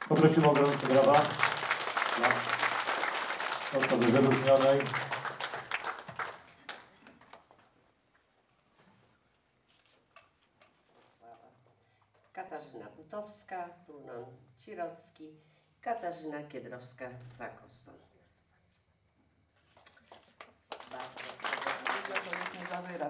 Poprosimy o gorący brawa dla osoby wyróżnionej. Katarzyna Butowska, Brunon Cirocki, Katarzyna Kiedrowska-Zakoston.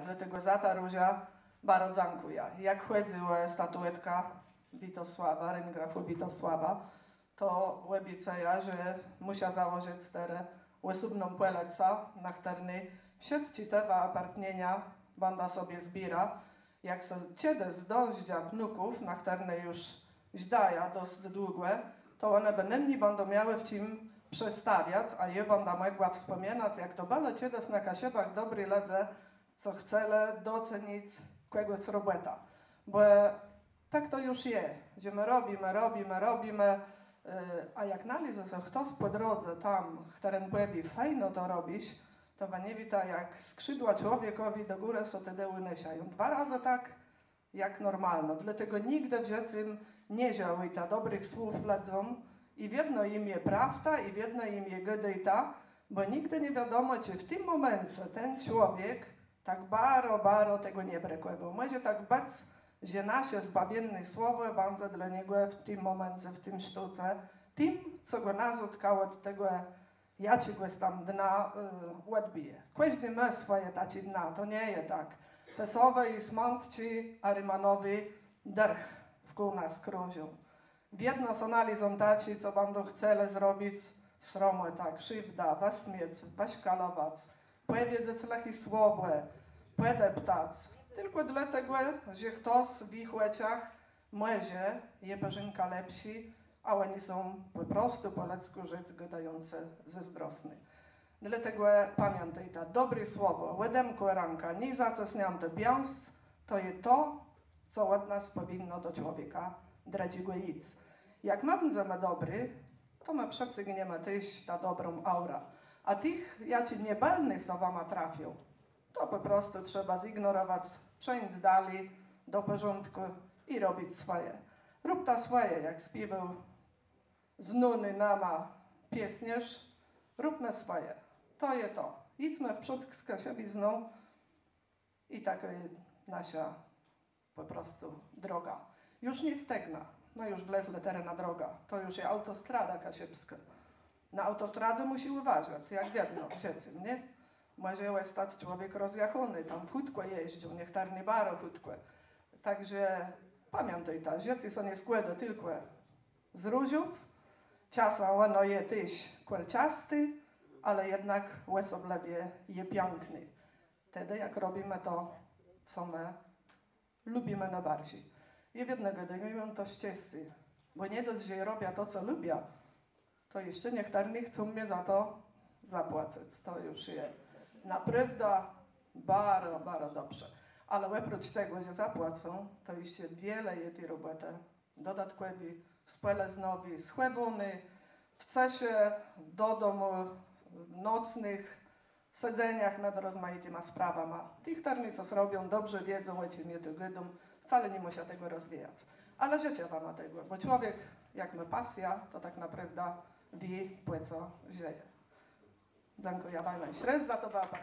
Dlatego za ta Róża bardzo dziękuję. Jak chodziła statuetka Witosława, ryngrafu Witosława, to łebiceja, że musia założyć tere łesubną peleca, na której wśród te apartnienia banda sobie zbiera. Jak so ciede zdążdża wnuków, na której już żdaja dosyć długie, to one będą miały w czym przestawiać, a je będą mogła wspominać, jak to bale ciede na kasiebach dobry ledze, co chcele docenić kogoś robota. Bo tak to już je, że my robimy, a jak nalizę, że ktoś po drodze tam, którym powie, fajno to robisz, to nie wita jak skrzydła człowiekowi do góry so te uniesają. 2 razy tak, jak normalno. Dlatego nigdy w życiu nie wzięły ta dobrych słów ledzą i w jedno imię prawda i w jedno imię gedejta, bo nigdy nie wiadomo, czy w tym momencie ten człowiek tak baro tego nie brekłego. Może tak być, że nasze zbawienne słowo będzie dla niego w tym momencie, w tym sztuce, tym, co go nazotkało od tego, ja ci go tam dna odbije. Każdy ma swoje tacie dna, to nie jest tak. Pesowe i smątci, a rymanowi drch wkół nas krążą. W jedno są analizą taci, co będą chcieli zrobić sromo, tak, krzywda, wasmiec, paśkalować, powiedzieć lachy słowo, podeptać. Tylko dlatego, że ktoś w ich łeciach może je perzynka lepsi, a oni są po prostu po ludzku rzecz gadające zazdrosny. Dlatego pamiętaj, to dobre słowo, łedemko ranka, nie zacesnięte piąst, to jest to, co od nas powinno do człowieka dradziego iść. Jak my będziemy dobry, to my przecygniemy też ta dobrą aura. A tych, jaci niebalnych co wam trafią, to po prostu trzeba zignorować, przejść dalej do porządku i robić swoje. Rób ta swoje, jak śpiewał z Nuny nama piesnierz, róbmy swoje. To jest to. Idźmy w przód z kasiowizną i taka jest nasza po prostu droga. Już nie stegna, no już wlezle terena droga. To już jest autostrada kasiebska. Na autostradzie musi uważać, jak wiadomo, rzecym, nie? Może stać człowiek rozjachony, tam chutko jeździł, niech tarnie baro chutko. Także pamiętaj ta, rzeczy są nie składa tylko z różów, czasem ono jest też kolczasty, ale jednak łesoblewie je piękny. Wtedy jak robimy to, co my lubimy najbardziej. I w jednego dnia to szczęście, bo nie dość, że robię to, co lubię, to jeszcze niektórzy chcą mnie za to zapłacić. To już jest naprawdę bardzo dobrze. Ale oprócz tego, że zapłacą, to jeszcze wiele jest tej roboty dodatkowej, spoleznowej, schłebony, w czasie do domu, nocnych siedzeniach nad rozmaitymi sprawami. Tych, którzy coś robią, dobrze wiedzą, o czym je to godą, wcale nie musi tego rozwijać. Ale życzę wam tego, bo człowiek, jak ma pasja, to tak naprawdę wie, po co żyje. Dziękuję wam najśredniej za to, partner.